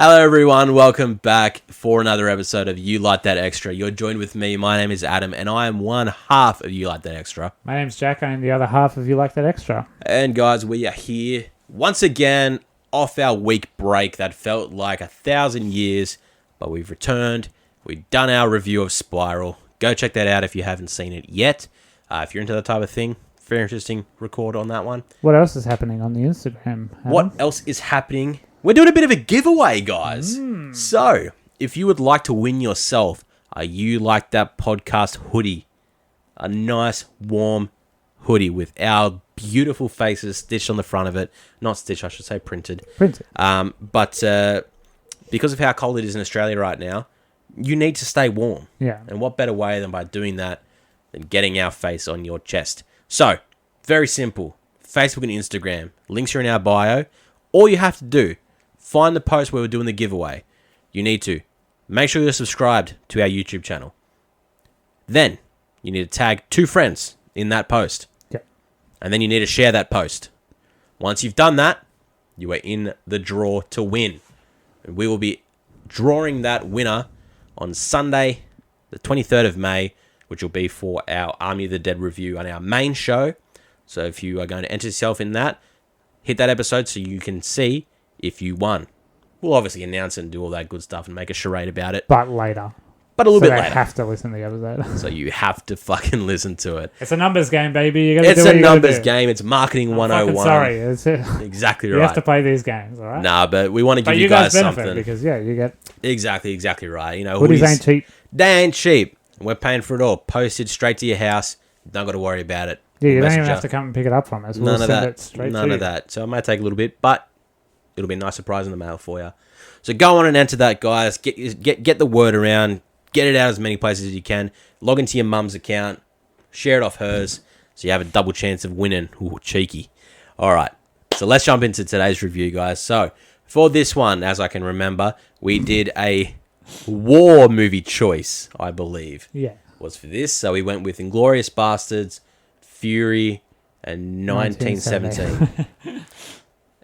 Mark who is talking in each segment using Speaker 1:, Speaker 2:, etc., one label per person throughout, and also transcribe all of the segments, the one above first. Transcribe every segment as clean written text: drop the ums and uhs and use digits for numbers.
Speaker 1: Hello everyone, welcome back for another episode of You Like That Extra. You're joined with me, my name is Adam, and I am one half of You Like That Extra.
Speaker 2: My name's Jack, I am the other half of You Like That Extra.
Speaker 1: And guys, we are here once again off our week break that felt like 1,000 years, but we've returned. We've done our review of Spiral. Go check that out if you haven't seen it yet. If you're into that type of thing, very interesting record on that one.
Speaker 2: What else is happening on the Instagram, Adam?
Speaker 1: What else is happening? We're doing a bit of a giveaway, guys. So, if you would like to win yourself a You Like That podcast hoodie, a nice, warm hoodie with our beautiful faces stitched on the front of it. Not stitched, I should say printed.
Speaker 2: Printed.
Speaker 1: But because of how cold it is in Australia right now, you need to stay warm.
Speaker 2: Yeah.
Speaker 1: And what better way than by doing that than getting our face on your chest? So, very simple. Facebook and Instagram. Links are in our bio. All you have to do, find the post where we're doing the giveaway. You need to make sure you're subscribed to our YouTube channel. Then, you need to tag 2 friends in that post.
Speaker 2: Yep.
Speaker 1: And then you need to share that post. Once you've done that, you are in the draw to win. And we will be drawing that winner on Sunday, the 23rd of May, which will be for our Army of the Dead review on our main show. So if you are going to enter yourself in that, hit that episode so you can see if you won. We'll obviously announce it and do all that good stuff and make a charade about it.
Speaker 2: But later.
Speaker 1: But a little bit
Speaker 2: they
Speaker 1: later.
Speaker 2: Have to listen to the episode.
Speaker 1: So you have to fucking listen to it.
Speaker 2: It's a numbers game, baby. You gotta
Speaker 1: It's
Speaker 2: do what
Speaker 1: a
Speaker 2: you gotta
Speaker 1: numbers
Speaker 2: do.
Speaker 1: game. It's marketing 101.
Speaker 2: Sorry. It's
Speaker 1: Exactly
Speaker 2: you
Speaker 1: right.
Speaker 2: have to play these games, all right?
Speaker 1: Nah, but we want to
Speaker 2: but
Speaker 1: give
Speaker 2: you
Speaker 1: guys
Speaker 2: benefit
Speaker 1: something.
Speaker 2: because, you get...
Speaker 1: Exactly right. You know,
Speaker 2: Hoodies ain't cheap.
Speaker 1: They ain't cheap. We're paying for it all. Posted straight to your house. Don't got to worry about it.
Speaker 2: Yeah, you
Speaker 1: We'll
Speaker 2: don't even
Speaker 1: message
Speaker 2: have to come and pick it up from us. We'll
Speaker 1: None of
Speaker 2: send
Speaker 1: that.
Speaker 2: it straight
Speaker 1: None
Speaker 2: to
Speaker 1: of
Speaker 2: you.
Speaker 1: that. So it might take a little bit, but it'll be a nice surprise in the mail for you. So go on and enter that, guys. Get the word around. Get it out as many places as you can. Log into your mum's account. Share it off hers. So you have a double chance of winning. Ooh, cheeky. All right. So let's jump into today's review, guys. So for this one, as I can remember, we did a war movie choice, I believe.
Speaker 2: Yeah.
Speaker 1: Was for this. So we went with Inglorious Basterds, Fury, and 1917.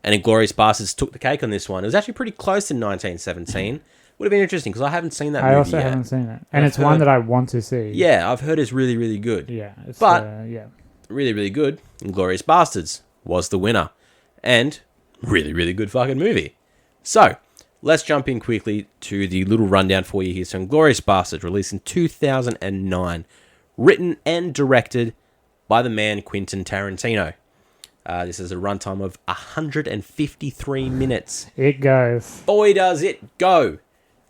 Speaker 1: And Inglorious Basterds took the cake on this one. It was actually pretty close to 1917. Would have been interesting because I haven't seen that movie
Speaker 2: I also
Speaker 1: yet.
Speaker 2: haven't seen it. And it's one that I want to see.
Speaker 1: Yeah, I've heard it's really, really good.
Speaker 2: Yeah. It's,
Speaker 1: But-
Speaker 2: yeah.
Speaker 1: Really, really good. Inglorious Basterds was the winner. And really, really good fucking movie. So, let's jump in quickly to the little rundown for you here. So, Inglorious Basterds, released in 2009. Written and directed by the man Quentin Tarantino. This is a runtime of 153 minutes.
Speaker 2: It goes.
Speaker 1: Boy, does it go.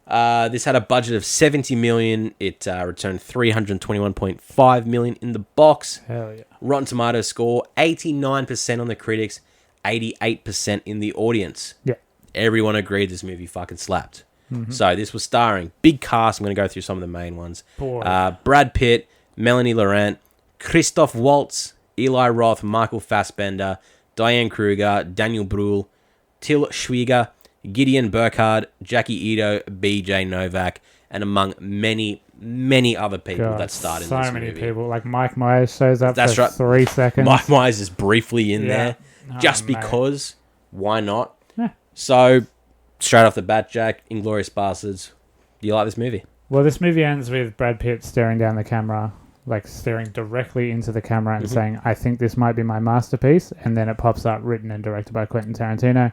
Speaker 1: This had a budget of 70 million. It returned 321.5 million in the box.
Speaker 2: Hell yeah.
Speaker 1: Rotten Tomatoes score 89% on the critics, 88% in the audience.
Speaker 2: Yeah.
Speaker 1: Everyone agreed this movie fucking slapped. So this was starring big cast. I'm going to go through some of the main ones.
Speaker 2: Boy.
Speaker 1: Brad Pitt, Melanie Laurent, Christoph Waltz, Eli Roth, Michael Fassbender, Diane Kruger, Daniel Bruhl, Till Schweiger, Gideon Burkhardt, Jackie Ito, BJ Novak, and among many, many other people
Speaker 2: God,
Speaker 1: that starred in
Speaker 2: so
Speaker 1: this
Speaker 2: many
Speaker 1: movie.
Speaker 2: people. Like Mike Myers shows up
Speaker 1: That's
Speaker 2: for
Speaker 1: right.
Speaker 2: 3 seconds.
Speaker 1: Mike Myers is briefly in there,
Speaker 2: Oh,
Speaker 1: just
Speaker 2: mate.
Speaker 1: because. Why not?
Speaker 2: Yeah.
Speaker 1: So, straight off the bat, Jack, Inglorious Basterds. Do you like this movie?
Speaker 2: Well, this movie ends with Brad Pitt staring down the camera, like staring directly into the camera and saying, I think this might be my masterpiece. And then it pops up, written and directed by Quentin Tarantino.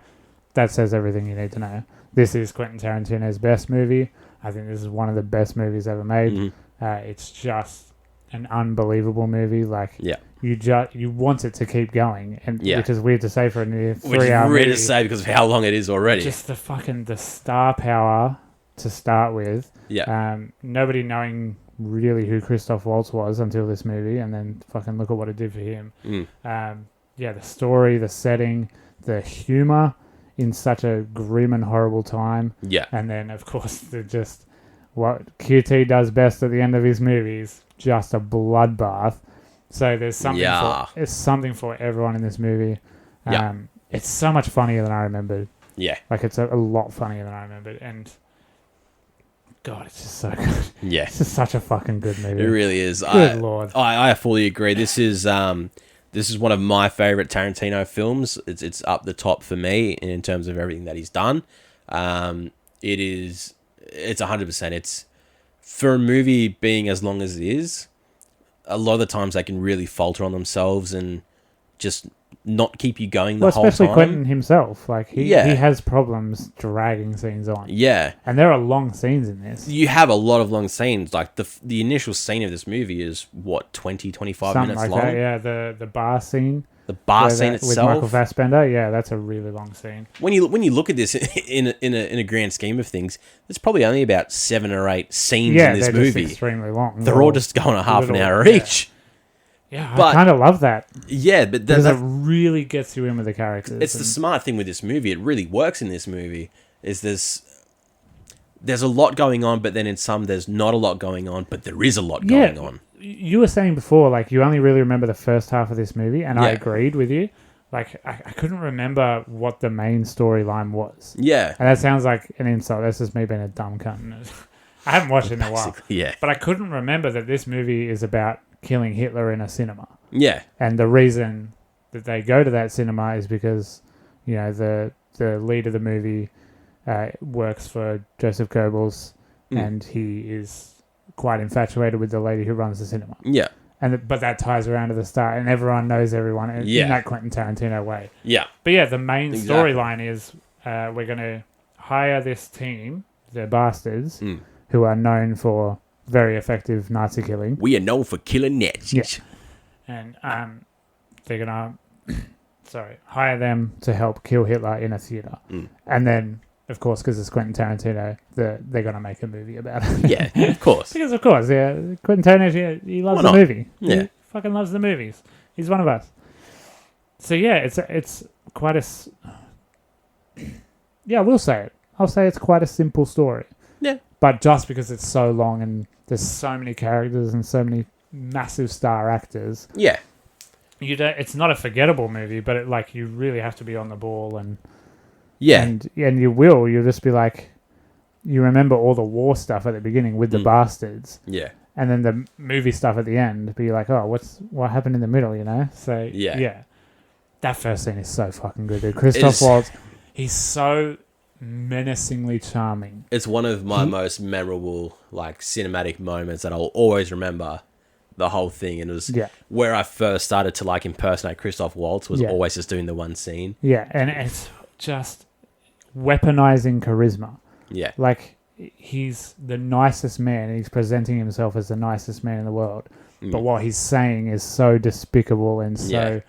Speaker 2: That says everything you need to know. This is Quentin Tarantino's best movie. I think this is one of the best movies ever made. It's just an unbelievable movie. Like,
Speaker 1: Yeah.
Speaker 2: you want it to keep going, and which is weird to say for a near 3
Speaker 1: Which is
Speaker 2: hour
Speaker 1: weird
Speaker 2: movie.
Speaker 1: to say because of how long it is already.
Speaker 2: Just the star power to start with.
Speaker 1: Yeah.
Speaker 2: Nobody knowing really who Christoph Waltz was until this movie, and then fucking look at what it did for him. The story, the setting, the humor in such a grim and horrible time.
Speaker 1: Yeah.
Speaker 2: And then, of course, what QT does best at the end of his movies, just a bloodbath. So there's something for everyone in this movie. It's so much funnier than I remembered.
Speaker 1: Yeah.
Speaker 2: Like, it's a lot funnier than I remembered. And God, it's just so good.
Speaker 1: Yeah.
Speaker 2: It's just such a fucking good movie.
Speaker 1: It really is.
Speaker 2: Good Lord.
Speaker 1: I fully agree. This is one of my favorite Tarantino films. It's up the top for me in terms of everything that he's done. it's 100%. It's for a movie being as long as it is. A lot of the times they can really falter on themselves and just not keep you going the whole time.
Speaker 2: Especially Quentin himself. Like, he has problems dragging scenes on.
Speaker 1: Yeah.
Speaker 2: And there are long scenes in this.
Speaker 1: You have a lot of long scenes. Like, the initial scene of this movie is, 25
Speaker 2: Something
Speaker 1: minutes
Speaker 2: like
Speaker 1: long?
Speaker 2: that, yeah. The bar scene.
Speaker 1: The bar scene
Speaker 2: with
Speaker 1: itself.
Speaker 2: Michael Fassbender, yeah, that's a really long scene.
Speaker 1: When you look at this in a grand scheme of things, there's probably only about 7 or 8 scenes in this movie.
Speaker 2: Just extremely long.
Speaker 1: They're all just going a half an hour each.
Speaker 2: Yeah, I kind of love that.
Speaker 1: Yeah, but
Speaker 2: because it really gets you in with the characters.
Speaker 1: It's the smart thing with this movie. It really works in this movie. There's a lot going on, but then in some there's not a lot going on, but there is a lot going on.
Speaker 2: You were saying before, like, you only really remember the first half of this movie, and I agreed with you. Like, I couldn't remember what the main storyline was.
Speaker 1: Yeah.
Speaker 2: And that sounds like an insult. That's just me being a dumb cunt. I haven't watched it in a while.
Speaker 1: Yeah.
Speaker 2: But I couldn't remember that this movie is about killing Hitler in a cinema.
Speaker 1: Yeah.
Speaker 2: And the reason that they go to that cinema is because, you know, the lead of the movie works for Joseph Goebbels, and he is quite infatuated with the lady who runs the cinema.
Speaker 1: Yeah.
Speaker 2: But that ties around to the start, and everyone knows everyone in that Quentin Tarantino way.
Speaker 1: Yeah.
Speaker 2: But yeah, the main storyline is we're going to hire this team, the Bastards, who are known for very effective Nazi killing.
Speaker 1: We are known for killing Nazis.
Speaker 2: Yeah. And they're going to hire them to help kill Hitler in a theater. And then, of course, because it's Quentin Tarantino, they're going to make a movie about it.
Speaker 1: Yeah, of course.
Speaker 2: Because, of course, Quentin Tarantino, he loves the movie.
Speaker 1: Yeah.
Speaker 2: He fucking loves the movies. He's one of us. So, yeah, it's quite a... Yeah, we'll say it. I'll say it's quite a simple story.
Speaker 1: Yeah.
Speaker 2: But just because it's so long and there's so many characters and so many massive star actors...
Speaker 1: Yeah.
Speaker 2: It's not a forgettable movie, but you really have to be on the ball and...
Speaker 1: Yeah.
Speaker 2: And you'll just be like, you remember all the war stuff at the beginning with the Bastards.
Speaker 1: Yeah.
Speaker 2: And then the movie stuff at the end, but you're like, oh, what happened in the middle, you know? So, yeah. That first scene is so fucking good, dude. Christoph Waltz, he's so menacingly charming.
Speaker 1: It's one of my most memorable, cinematic moments that I'll always remember the whole thing. And it was where I first started to, impersonate Christoph Waltz was always just doing the one scene.
Speaker 2: Yeah, and it's just... weaponizing charisma.
Speaker 1: Yeah.
Speaker 2: He's the nicest man. He's presenting himself as the nicest man in the world. But what he's saying is so despicable and so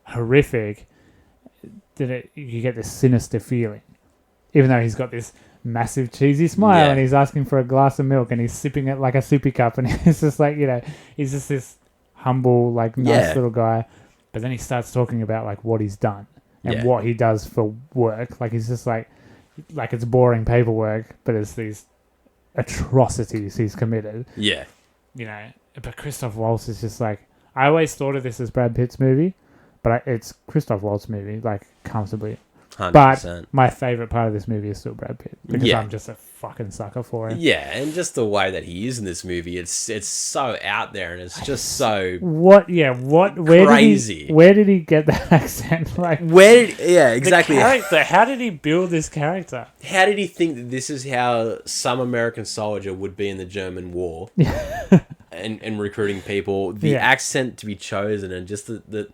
Speaker 2: horrific that you get this sinister feeling. Even though he's got this massive cheesy smile and he's asking for a glass of milk and he's sipping it like a sippy cup and it's just he's just this humble, nice little guy. But then he starts talking about what he's done. And what he does for work. He's just like it's boring paperwork, but it's these atrocities he's committed. Yeah. You know, but Christoph Waltz is just I always thought of this as Brad Pitt's movie, but it's Christoph Waltz movie, comfortably. 100%. But my favourite part of this movie is still Brad Pitt, because I'm just a fucking sucker for him.
Speaker 1: Yeah, and just the way that he is in this movie, it's so out there, and it's just so
Speaker 2: crazy. Where did he get that accent?
Speaker 1: Exactly.
Speaker 2: The character. How did he build this character?
Speaker 1: How did he think that this is how some American soldier would be in the German war? and recruiting people, the accent to be chosen, and just the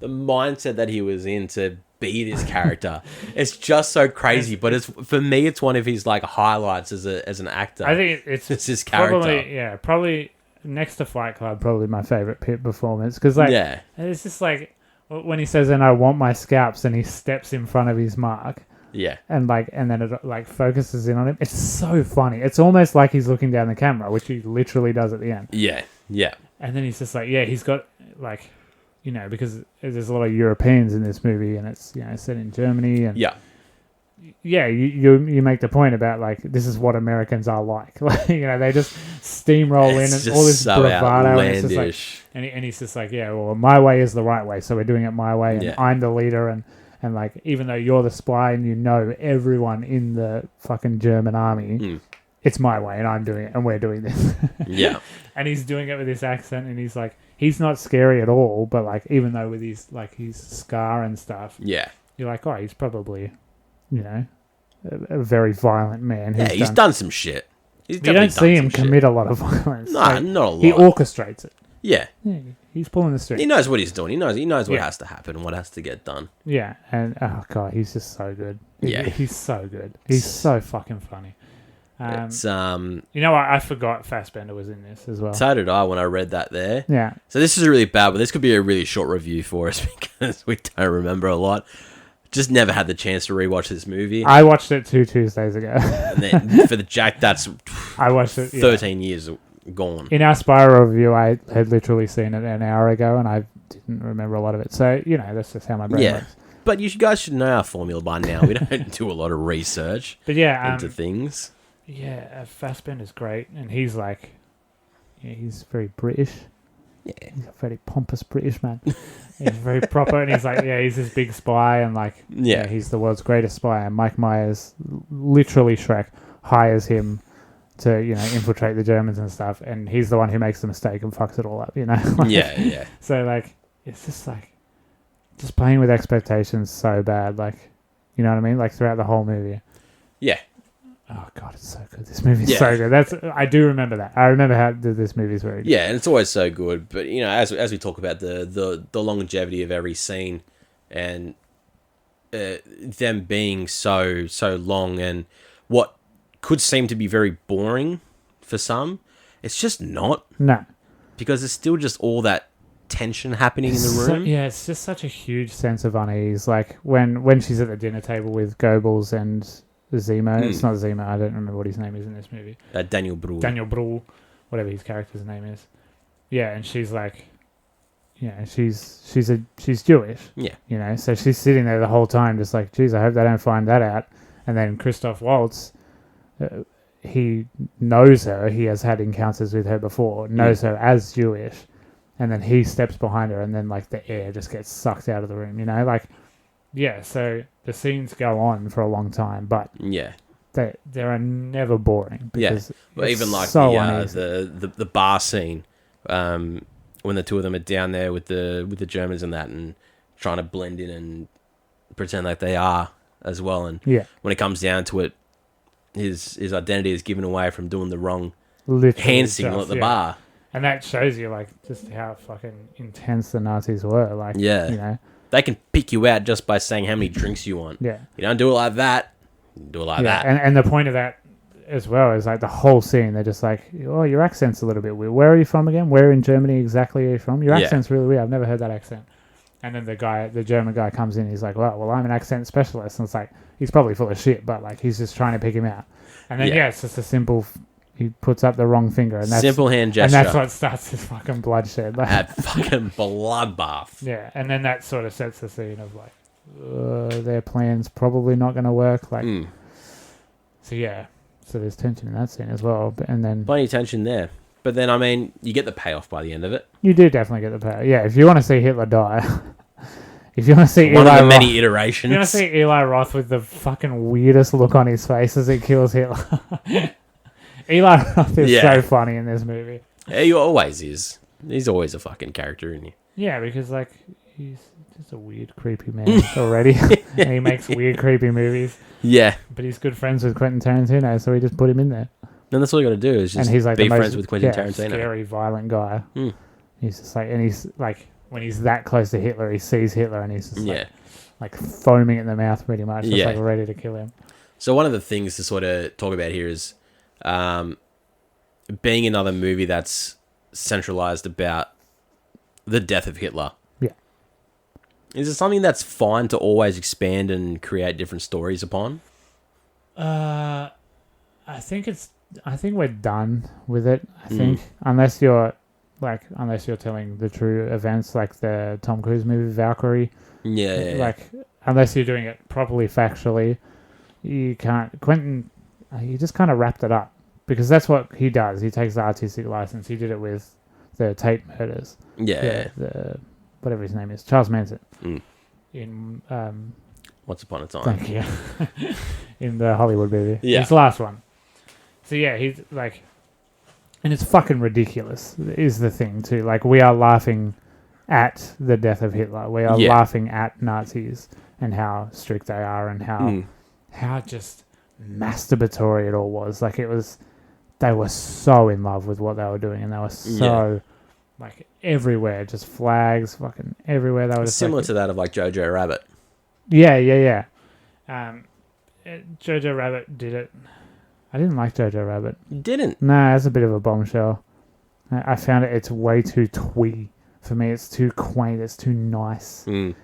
Speaker 1: mindset that he was in to be this character. It's just so crazy, but for me it's one of his highlights as an actor.
Speaker 2: I think it's
Speaker 1: his character.
Speaker 2: Probably next to Fight Club, probably my favorite Pitt performance, because it's just when he says, "And I want my scalps," and he steps in front of his mark. Yeah. And then it focuses in on him. It's so funny. It's almost like he's looking down the camera, which he literally does at the end. Yeah. Yeah. And then he's just he's got because there's a lot of Europeans in this movie, and it's set in Germany, and you make the point about this is what Americans are like. They just steamroll in and all this
Speaker 1: so
Speaker 2: bravado, and it's just and he's just well, my way is the right way, so we're doing it my way, and I'm the leader, and even though you're the spy and you know everyone in the fucking German army, it's my way, and I'm doing it, and we're doing this. Yeah. And he's doing it with this accent, and he's not scary at all, but even though with his his scar and stuff, you're oh, he's probably, a very violent man.
Speaker 1: Yeah, he's done some shit. He's
Speaker 2: you don't see him commit a lot of violence.
Speaker 1: Nah, not a lot.
Speaker 2: He orchestrates it.
Speaker 1: Yeah.
Speaker 2: He's pulling the strings.
Speaker 1: He knows what he's doing. He knows what has to happen, what has to get done.
Speaker 2: Yeah, and oh god, he's just so good. He's so good. He's so fucking funny.
Speaker 1: It's
Speaker 2: you know what? I forgot Fassbender was in this as well.
Speaker 1: So did I when I read that there.
Speaker 2: Yeah.
Speaker 1: So this is really bad, but this could be a really short review for us because we don't remember a lot. Just never had the chance to rewatch this movie.
Speaker 2: I watched it 2 Tuesdays ago.
Speaker 1: And then for the Jack, that's
Speaker 2: I watched it
Speaker 1: 13 years gone.
Speaker 2: In our Spiral review, I had literally seen it an hour ago, and I didn't remember a lot of it. So that's just how my brain works.
Speaker 1: But you guys should know our formula by now. We don't do a lot of research into things.
Speaker 2: Yeah, Fassbender's great, and he's like, he's very British.
Speaker 1: Yeah.
Speaker 2: He's a very pompous British man. He's very proper, and he's like, he's this big spy, and like, he's the world's greatest spy. And Mike Myers, literally Shrek, hires him to, infiltrate the Germans and stuff, and he's the one who makes the mistake and fucks it all up,
Speaker 1: Yeah.
Speaker 2: So like, it's just like, just playing with expectations so bad, like, you know what I mean? Like throughout the whole movie.
Speaker 1: Yeah.
Speaker 2: Oh god, it's so good. This movie's so good. I do remember that. I remember how this movie's very good.
Speaker 1: Yeah, and it's always so good. But as we talk about the longevity of every scene, and them being so long, and what could seem to be very boring for some, it's just not.
Speaker 2: No, because
Speaker 1: there's still just all that tension happening in the room.
Speaker 2: It's just such a huge sense of unease. Like when she's at the dinner table with Goebbels and Zemo. It's not Zemo. I don't remember what his name is in this movie.
Speaker 1: Daniel Brühl.
Speaker 2: Daniel Brühl, whatever his character's name is. Yeah, and she's like, she's Jewish.
Speaker 1: Yeah.
Speaker 2: So she's sitting there the whole time, just like, geez, I hope they don't find that out. And then Christoph Waltz, he knows her. He has had encounters with her before. Knows her as Jewish, and then he steps behind her, and then like the air just gets sucked out of the room. So the scenes go on for a long time, but they are never boring. Because
Speaker 1: well, even like
Speaker 2: so
Speaker 1: the bar scene, when the two of them are down there with the Germans and that, and trying to blend in and pretend like they are as well. And when it comes down to it, his identity is given away from doing the wrong hand signal at the bar.
Speaker 2: And that shows you like just how fucking intense the Nazis were. Like,
Speaker 1: they can pick you out just by saying how many drinks you want.
Speaker 2: Yeah.
Speaker 1: You don't do it like that. You do it like that.
Speaker 2: And the point of that as well is like the whole scene, they're just like, oh, your accent's a little bit weird. Where are you from again? Where in Germany exactly are you from? Your accent's really weird. I've never heard that accent. And then the German guy comes in, he's like, well, I'm an accent specialist. And it's like, he's probably full of shit, but like, he's just trying to pick him out. And then, it's just a simple... He puts up the wrong finger, and that's
Speaker 1: simple hand gesture,
Speaker 2: and that's what starts his fucking bloodshed. Like,
Speaker 1: that fucking bloodbath.
Speaker 2: Yeah, and then that sort of sets the scene of like, their plan's probably not going to work. Like, so there's tension in that scene as well. And then
Speaker 1: plenty of tension there. But then, I mean, you get the payoff by the end of it.
Speaker 2: You do definitely get the payoff. Yeah, if you want to see Hitler die, if you want to see
Speaker 1: one
Speaker 2: Eli
Speaker 1: of the many
Speaker 2: Roth,
Speaker 1: iterations,
Speaker 2: you want to see Eli Roth with the fucking weirdest look on his face as he kills Hitler. Eli Roth is so funny in this movie.
Speaker 1: Yeah, he always is. He's always a fucking character, isn't he?
Speaker 2: Yeah, because like he's just a weird, creepy man already, and he makes weird, creepy movies.
Speaker 1: Yeah,
Speaker 2: but he's good friends with Quentin Tarantino, so he just put him in there.
Speaker 1: And that's all you got to do is just
Speaker 2: and he's like
Speaker 1: be friends with Quentin Tarantino.
Speaker 2: Scary, violent guy. He's just like, and he's like, when he's that close to Hitler, he sees Hitler, and he's just like foaming at the mouth, pretty much, just like ready to kill him.
Speaker 1: So one of the things to sort of talk about here is. Being another movie that's centralized about the death of Hitler. Yeah. Is it something that's fine to always expand and create different stories upon?
Speaker 2: I think we're done with it. I think unless you're telling the true events like the Tom Cruise movie Valkyrie.
Speaker 1: Yeah.
Speaker 2: Like unless you're doing it properly factually, you can't. Quentin. He just kind of wrapped it up because that's what he does. He takes the artistic license. He did it with the Tate murders.
Speaker 1: Yeah.
Speaker 2: The whatever his name is, Charles Manson. In
Speaker 1: Once Upon a Time.
Speaker 2: Thank you. In the Hollywood movie.
Speaker 1: Yeah.
Speaker 2: It's the last one. So yeah, he's like, and it's fucking ridiculous. Is the thing too? Like we are laughing at the death of Hitler. We are laughing at Nazis and how strict they are and how just. masturbatory it all was. Like, it was, they were so in love with what they were doing, and they were so, like, everywhere, just flags, fucking everywhere. They were just
Speaker 1: similar
Speaker 2: like,
Speaker 1: to that of like Jojo Rabbit.
Speaker 2: Yeah. Jojo Rabbit did it. I didn't like Jojo Rabbit.
Speaker 1: You didn't?
Speaker 2: No, that's a bit of a bombshell. I found it's way too twee for me. It's too quaint. It's too nice and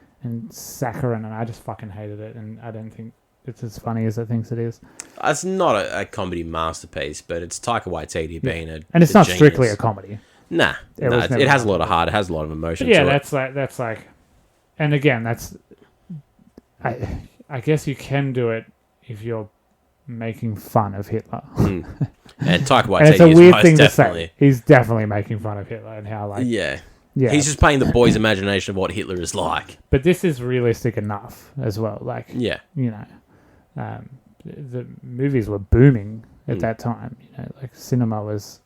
Speaker 2: saccharine, and I just fucking hated it. And I don't think it's as funny as it thinks it is.
Speaker 1: It's not a comedy masterpiece, but it's Taika Waititi being a
Speaker 2: and it's not
Speaker 1: genius.
Speaker 2: Strictly a comedy.
Speaker 1: Nah, it has a lot of heart. It has a lot of emotion.
Speaker 2: But yeah,
Speaker 1: to
Speaker 2: that's like, and again, that's. I guess you can do it if you're making fun of Hitler.
Speaker 1: And Taika Waititi
Speaker 2: and it's a weird
Speaker 1: is
Speaker 2: thing
Speaker 1: definitely.
Speaker 2: to say. He's definitely making fun of Hitler and how, like,
Speaker 1: yeah.
Speaker 2: He's
Speaker 1: just playing the boy's imagination of what Hitler is like.
Speaker 2: But this is realistic enough as well. Like,
Speaker 1: yeah,
Speaker 2: you know, the movies were booming at that time. You know, like cinema was.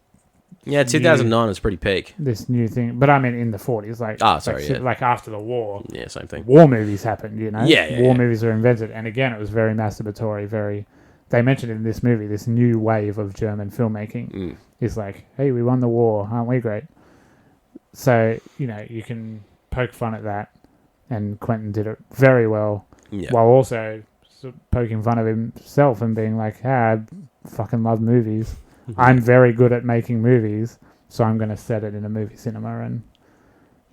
Speaker 1: Yeah, 2009 is pretty peak.
Speaker 2: This new thing, but I mean in the 40s, like like after the war.
Speaker 1: Yeah, same thing.
Speaker 2: War movies happened, you know.
Speaker 1: War
Speaker 2: movies were invented, and again, it was very masturbatory. Very, they mentioned in this movie this new wave of German filmmaking is like, hey, we won the war, aren't we great? So you know you can poke fun at that, and Quentin did it very well, while also poking fun of himself and being like, I fucking love movies. I'm very good at making movies, so I'm going to set it in a movie cinema and,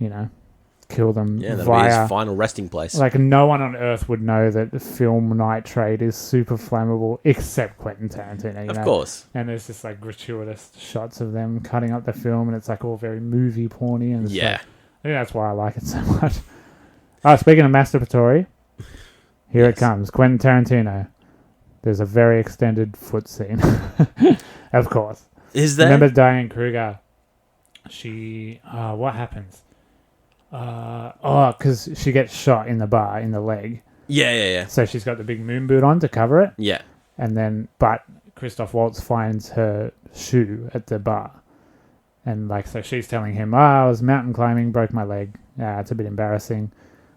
Speaker 2: you know, kill them
Speaker 1: that'll
Speaker 2: via...
Speaker 1: be his final resting place.
Speaker 2: Like, no one on earth would know that the film nitrate is super flammable except Quentin Tarantino, you know?
Speaker 1: Of course.
Speaker 2: And there's just, like, gratuitous shots of them cutting up the film, and it's, like, all very movie porny. And stuff. I think that's why I like it so much. Speaking of masturbatory, here it comes. Quentin Tarantino. There's a very extended foot scene. Of course.
Speaker 1: Is there?
Speaker 2: Remember Diane Kruger? She... what happens? Because she gets shot in the bar, in the leg.
Speaker 1: Yeah.
Speaker 2: So she's got the big moon boot on to cover it.
Speaker 1: Yeah.
Speaker 2: And then... But Christoph Waltz finds her shoe at the bar. And, like, so she's telling him, I was mountain climbing, broke my leg. It's a bit embarrassing.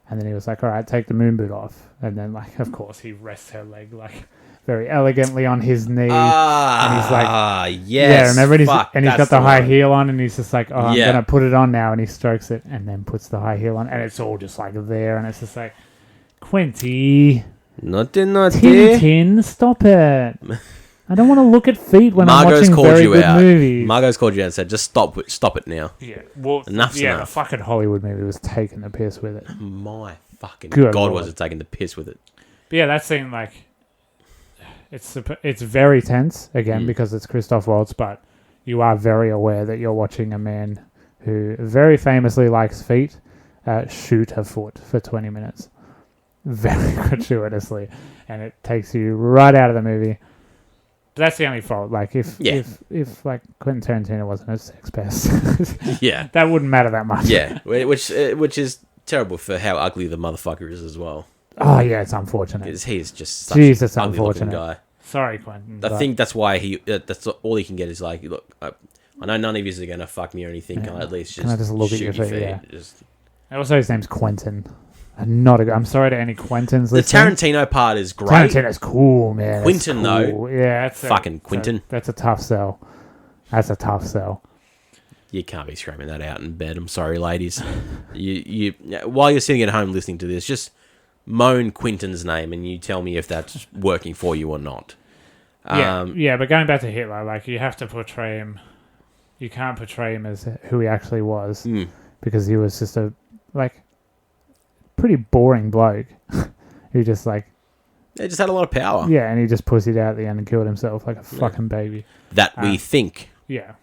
Speaker 2: And then he was like, all right, take the moon boot off. And then, like, of course, he rests her leg, like... very elegantly on his knee, and he's like,
Speaker 1: yes,
Speaker 2: remember, and he's got the high heel on, and he's just like, I'm gonna put it on now, and he strokes it, and then puts the high heel on, and it's all just like there, and it's just like, Quenty,
Speaker 1: naughty,
Speaker 2: Tintin, stop it! I don't want to look at feet when I'm watching very good movies.
Speaker 1: Margot's called you out and said, just stop it now.
Speaker 2: Yeah, well,
Speaker 1: enough.
Speaker 2: The fucking Hollywood movie was taking the piss with it.
Speaker 1: My fucking
Speaker 2: God,
Speaker 1: was it taking the piss with it?
Speaker 2: But yeah, that scene, like. It's very tense, again, because it's Christoph Waltz, but you are very aware that you're watching a man who very famously likes feet shoot a foot for 20 minutes. Very gratuitously. And it takes you right out of the movie. But that's the only fault. Like, if like, Quentin Tarantino wasn't a sex pest, that wouldn't matter that much.
Speaker 1: Yeah, which is terrible for how ugly the motherfucker is as well.
Speaker 2: Oh, yeah, it's unfortunate.
Speaker 1: Because he's just such an ugly-looking guy.
Speaker 2: Sorry, Quentin.
Speaker 1: I think that's why that's all he can get is like, look, I know none of you are going to fuck me or anything.
Speaker 2: Yeah.
Speaker 1: Can I at least just,
Speaker 2: can I just look at
Speaker 1: shoot
Speaker 2: your
Speaker 1: feet?
Speaker 2: feet? Yeah.
Speaker 1: Just...
Speaker 2: Also, his name's Quentin. I'm sorry to any Quentins
Speaker 1: listening.
Speaker 2: The
Speaker 1: Tarantino part is great.
Speaker 2: Tarantino's cool, man.
Speaker 1: Quentin,
Speaker 2: cool.
Speaker 1: though.
Speaker 2: Yeah,
Speaker 1: fucking Quentin.
Speaker 2: That's a tough sell. That's a tough sell.
Speaker 1: You can't be screaming that out in bed. I'm sorry, ladies. you while you're sitting at home listening to this, just moan Quentin's name and you tell me if that's working for you or not.
Speaker 2: But going back to Hitler, like, you have to portray him. You can't portray him as who he actually was because he was just a pretty boring bloke who just
Speaker 1: just had a lot of power.
Speaker 2: Yeah, and he just pussied out at the end and killed himself like a fucking baby.
Speaker 1: That we think.
Speaker 2: Yeah,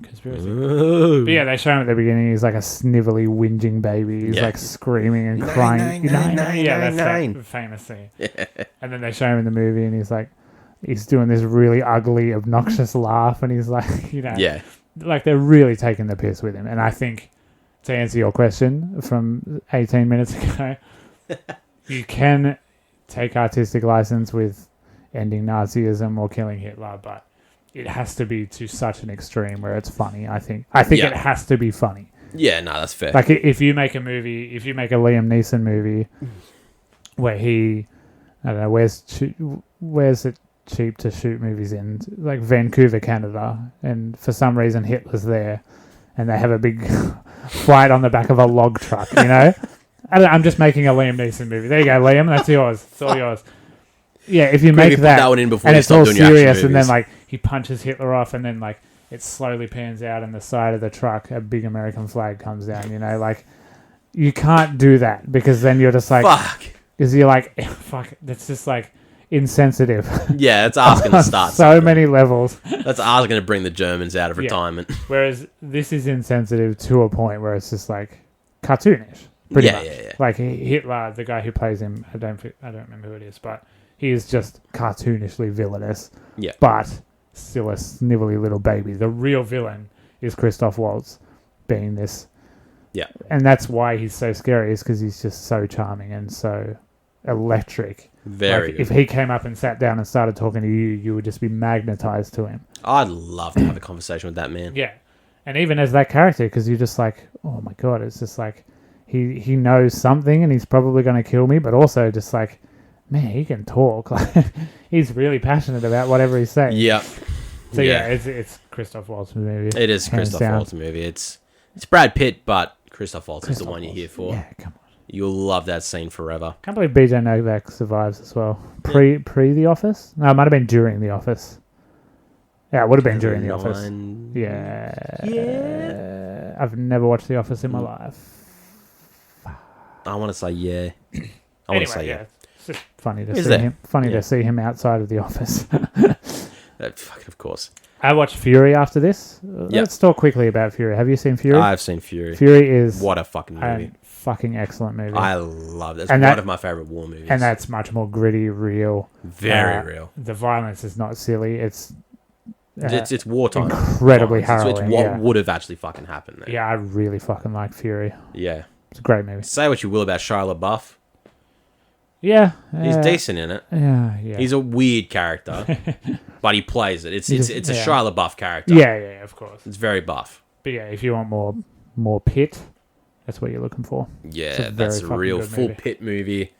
Speaker 2: conspiracy. But yeah, they show him at the beginning. He's like a snivelly, whinging baby. He's like screaming and crying. That's that famous scene. Yeah. And then they show him in the movie, and he's doing this really ugly, obnoxious laugh, and he's like, like they're really taking the piss with him. And I think, to answer your question from 18 minutes ago, you can take artistic license with ending Nazism or killing Hitler, but it has to be to such an extreme where it's funny. I think it has to be funny.
Speaker 1: Yeah, no, that's fair.
Speaker 2: Like, if you make a Liam Neeson movie where he, I don't know, wears cheap to shoot movies in, like Vancouver, Canada, and for some reason Hitler's there, and they have a big fight on the back of a log truck, you know? I'm just making a Liam Neeson movie. There you go, Liam. That's yours. It's all yours. Yeah, if you make that
Speaker 1: one in before
Speaker 2: and
Speaker 1: you
Speaker 2: it's
Speaker 1: stop
Speaker 2: all
Speaker 1: doing your action
Speaker 2: serious, and then
Speaker 1: movies.
Speaker 2: like he punches Hitler off, and then like it slowly pans out, and the side of the truck, a big American flag comes down. You know, like you can't do that because then you're just like,
Speaker 1: Fuck.
Speaker 2: because you're like, fuck. That's just like insensitive.
Speaker 1: Yeah, it's asking to start.
Speaker 2: So
Speaker 1: something.
Speaker 2: many levels.
Speaker 1: That's asking to bring the Germans out of retirement.
Speaker 2: Whereas this is insensitive to a point where it's just like cartoonish. Pretty much.
Speaker 1: Yeah.
Speaker 2: Like Hitler, the guy who plays him, I don't remember who it is, but he is just cartoonishly villainous.
Speaker 1: Yeah.
Speaker 2: But still a snivelly little baby. The real villain is Christoph Waltz, being this.
Speaker 1: Yeah.
Speaker 2: And that's why he's so scary, is because he's just so charming and so electric.
Speaker 1: Very
Speaker 2: Like,
Speaker 1: good.
Speaker 2: if he came up and sat down and started talking to you, you would just be magnetized to him.
Speaker 1: I'd love to have a conversation with that man.
Speaker 2: Yeah. And even as that character, because you're just like, oh my God, it's just like, he knows something and he's probably going to kill me, but also just like, man, he can talk. Like, he's really passionate about whatever he's saying.
Speaker 1: Yeah.
Speaker 2: So yeah, it's Christoph Waltz movie.
Speaker 1: It is
Speaker 2: hands
Speaker 1: Christoph
Speaker 2: down.
Speaker 1: Waltz movie. It's Brad Pitt, but Christoph Waltz is the one you're here for.
Speaker 2: Yeah, come on.
Speaker 1: You'll love that scene forever.
Speaker 2: Can't believe BJ Novak survives as well. Pre The Office? No, it might have been during The Office. Yeah, it would have been during The Office. Yeah. I've never watched The Office in my life.
Speaker 1: I want to say yeah. I want to say yeah.
Speaker 2: It's just funny to
Speaker 1: Is
Speaker 2: see
Speaker 1: there?
Speaker 2: him. Funny
Speaker 1: Yeah.
Speaker 2: to see him outside of The Office.
Speaker 1: Fucking of course.
Speaker 2: I watched Fury after this.
Speaker 1: Yep.
Speaker 2: Let's talk quickly about Fury. Have you seen Fury?
Speaker 1: I've seen Fury.
Speaker 2: Fury is
Speaker 1: What a fucking movie.
Speaker 2: a fucking excellent movie.
Speaker 1: I love it. It's
Speaker 2: And
Speaker 1: one
Speaker 2: that-
Speaker 1: of my favorite war movies.
Speaker 2: And that's much more gritty, real.
Speaker 1: very real.
Speaker 2: The violence is not silly. It's
Speaker 1: It's wartime.
Speaker 2: incredibly
Speaker 1: violence. It's
Speaker 2: harrowing.
Speaker 1: what
Speaker 2: Yeah.
Speaker 1: would have actually fucking happened there.
Speaker 2: Yeah, I really fucking like Fury.
Speaker 1: Yeah.
Speaker 2: It's a great movie.
Speaker 1: Say what you will about Shia LaBeouf.
Speaker 2: Yeah.
Speaker 1: He's decent in it.
Speaker 2: Yeah.
Speaker 1: He's a weird character, but he plays it. It's a
Speaker 2: yeah.
Speaker 1: Shia LaBeouf character.
Speaker 2: Yeah, of course.
Speaker 1: It's very buff.
Speaker 2: But yeah, if you want more pit, that's what you're looking for.
Speaker 1: Yeah,
Speaker 2: very
Speaker 1: that's a
Speaker 2: fucking
Speaker 1: real
Speaker 2: good
Speaker 1: full
Speaker 2: movie.
Speaker 1: pit movie.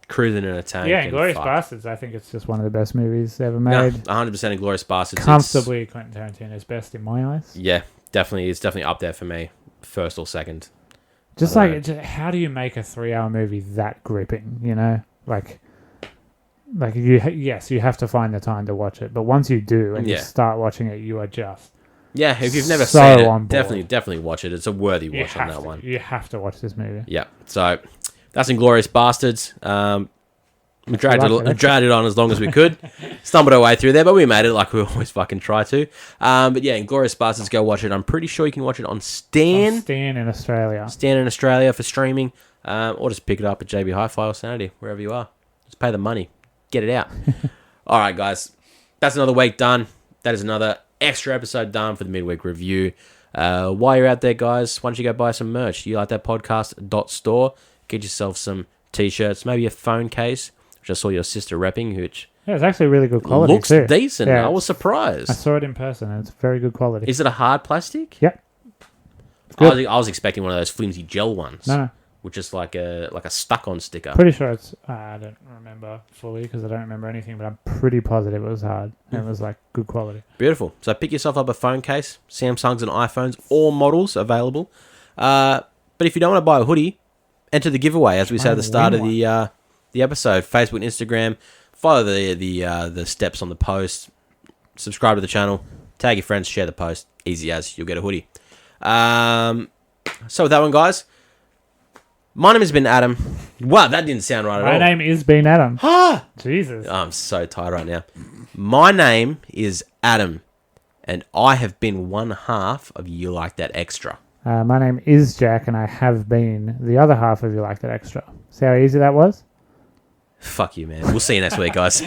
Speaker 1: Cruising in a tank.
Speaker 2: Yeah,
Speaker 1: and
Speaker 2: Inglorious
Speaker 1: fuck.
Speaker 2: Basterds, I think it's just one of the best movies ever
Speaker 1: No,
Speaker 2: made.
Speaker 1: 100% Inglorious Basterds.
Speaker 2: Comfortably Quentin Tarantino's best in my eyes.
Speaker 1: Yeah, definitely. It's definitely up there for me. First or second.
Speaker 2: Just
Speaker 1: I
Speaker 2: like,
Speaker 1: don't
Speaker 2: how do you make a 3-hour movie that gripping, you know? Like you have to find the time to watch it. But once you do and you
Speaker 1: Yeah.
Speaker 2: start watching it, you are just...
Speaker 1: Yeah, if you've never
Speaker 2: So
Speaker 1: seen
Speaker 2: on
Speaker 1: it,
Speaker 2: board.
Speaker 1: definitely watch it. It's a worthy
Speaker 2: You
Speaker 1: watch on
Speaker 2: have
Speaker 1: that
Speaker 2: to.
Speaker 1: one.
Speaker 2: You have to watch this movie.
Speaker 1: Yeah, so that's Inglorious Bastards. We dragged it on as long as we could. Stumbled our way through there, but we made it like we always fucking try to. But yeah, Inglorious Bastards, go watch it. I'm pretty sure you can watch it on Stan.
Speaker 2: Stan in Australia.
Speaker 1: Stan in Australia for streaming. Or just pick it up at JB Hi-Fi or Sanity, wherever you are. Just pay the money. Get it out. All right, guys. That's another week done. That is another extra episode done for the midweek review. While you're out there, guys, why don't you go buy some merch? You like that podcast.store. Get yourself some t-shirts, maybe a phone case, which I saw your sister repping, which
Speaker 2: Yeah, it's actually really good quality
Speaker 1: looks
Speaker 2: too.
Speaker 1: decent.
Speaker 2: Yeah.
Speaker 1: I was surprised.
Speaker 2: I saw it in person and it's very good quality.
Speaker 1: Is it a hard plastic?
Speaker 2: Yep.
Speaker 1: I was expecting one of those flimsy gel ones.
Speaker 2: No.
Speaker 1: Which is like a stuck-on sticker.
Speaker 2: Pretty sure it's... I don't remember fully because I don't remember anything, but I'm pretty positive it was hard. And it was like good quality.
Speaker 1: Beautiful. So pick yourself up a phone case. Samsungs and iPhones, all models available. But if you don't want to buy a hoodie, enter the giveaway, as we said at the start of the episode. Facebook, Instagram. Follow the steps on the post. Subscribe to the channel. Tag your friends. Share the post. Easy as. You'll get a hoodie. So with that one, guys, my name has been Adam. Wow, that didn't sound right at all.
Speaker 2: My name is Bean Adam.
Speaker 1: Ah!
Speaker 2: Jesus.
Speaker 1: I'm so tired right now. My name is Adam, and I have been one half of You Like That Extra.
Speaker 2: My name is Jack, and I have been the other half of You Like That Extra. See how easy that was?
Speaker 1: Fuck you, man. We'll see you next week, guys.